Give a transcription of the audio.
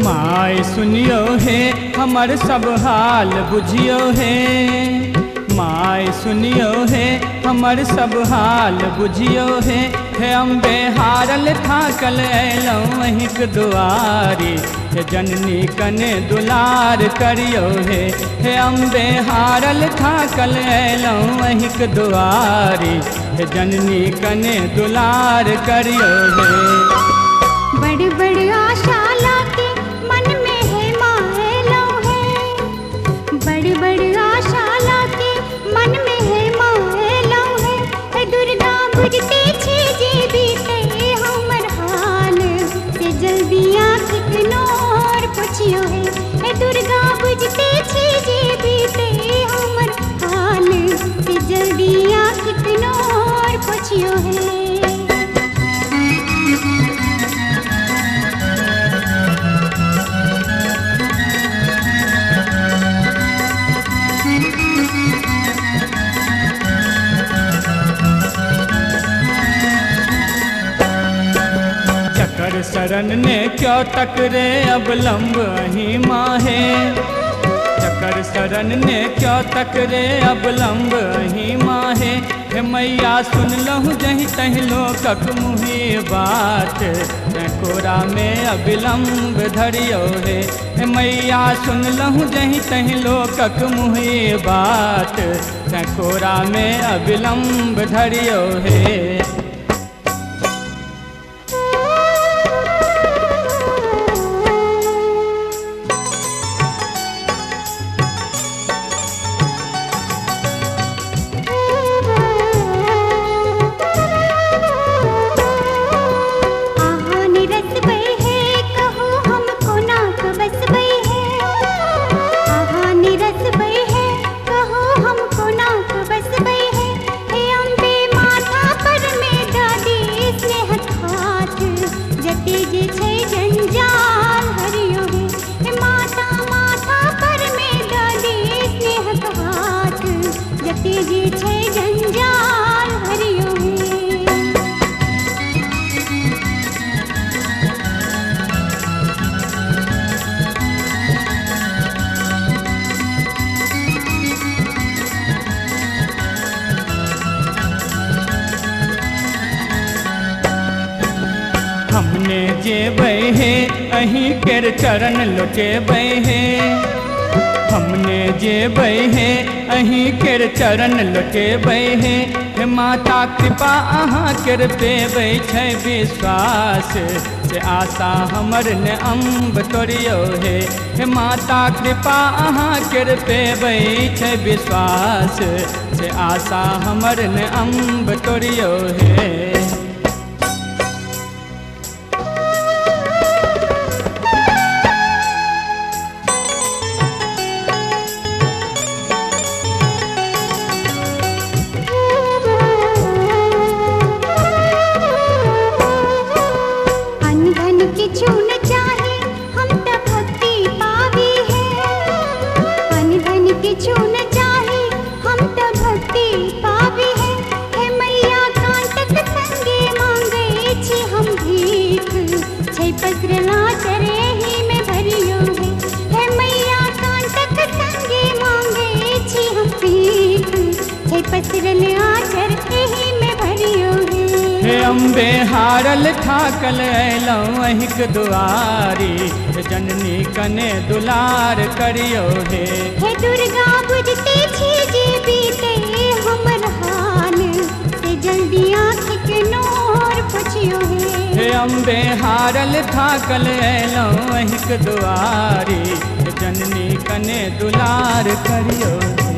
My सुनियो हे हमर सब हाल बुझियो हे, माय सुनियो हे हमर सब हाल बुझियो हे। हे अम्बे हारल थाकल अयलौं अहिंक दुआरी, हे जननी कने दुलार करियो हे। हे अम्बे हारल थाकल अयलौं अहिंक दुआरी, हे जननी कने दुलार करियो हे। बड़ बड़ आशा लाके मन में है मायलो है, बड़ बड़ आशा लाके मन में है मायलो है। हे दुर्गा बुझते छे जे बीते हमर हाल, से जल्दी आँख नोर पुछियो है। हे दुर्गा बुझते छे जे बीते हमर हाल, से जल्दी आँख नोर पुछियो है। चकर शरण ने क्यों तक रे अब लंब अहीं माहे, चकर शरण ने क्यों तक रे अब लंब अहीं माहे। हे मैया सुन लहु जहीं तहीं लोकक मुही बात, कोरा में अविलंब धरियो हे। हे मैया सुन लहु जहीं तहीं लोकक मुही बात, कोरा में अविलंब धरियो हे। हमने जेबै हे अहीं केर चरण लुटेबै हे, हमने जेबै हे अहीं केर चरण लुटेबै हे। हे माता कृपा अहाँ केर पेबै छै विश्वास, से आशा हमर ने अम्ब तोड़ियो हे। हे माता कृपा अहाँ केर पेबै छै विश्वास, से आशा हमर ने अम्ब तोड़ियो हे। किछु न चाहे हम त भक्ति पावी है, अन धन किछु न चाहे हम त भक्ति पावी है। हे मैया कांटक संगे मांगे छी हम भीख, छै पसरला चरेही में भरियो है। हे मैया कांटक संगे मांगे छी हम भीख, छै पसरला चरेही में भरियो है। हे अम्बे हारल थाकल अयलौं अहिंक दुआरी, जननी कने दुलार करियो हे। हे दुर्गा बुझते छे जे बीते हमर हाल, से जल्दी आँख नोर पुछियो हे। हे अम्बे हारल थाकल अयलौं अहिंक दुआरी, जननी कने दुलार करियो हे।